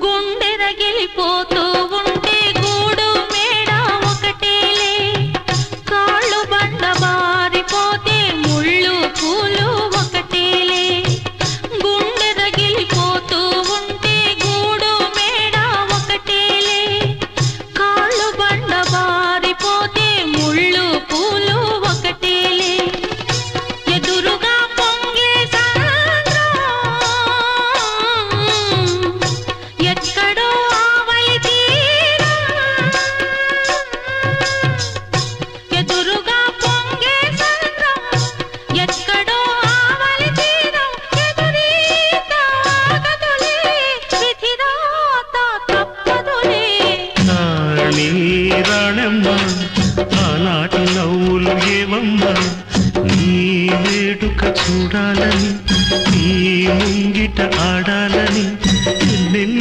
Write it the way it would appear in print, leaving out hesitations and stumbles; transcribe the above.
గుండె రగిలిపోతూ ఉంటే గూడు మేడ ఒకటేలే కాళ్ళు బండ బారిపోతే ముళ్ళు పూలు ఒకటేలే గుండె రగిలిపోతూ ఉంటే గూడు మేడ ఒకటేలే కాళ్ళు బండ బారిపోతే ముళ్ళు పూలు ఒకటేలే ఎదురుగా పొంగే సంద్రం ఎక్కడో ఆవలి తీరం ఎదురుగా పొంగే సంద్రం ఎక్కడో ఆవలి తీరం ఎదురీత ఆగదులే విధిరాత తప్పదులే రాణి రాణమ్మ ఆనాటి నవ్వులు ఏమమ్మా నీ వేడుక చూడాలని నీ ముంగిట ఆడాలని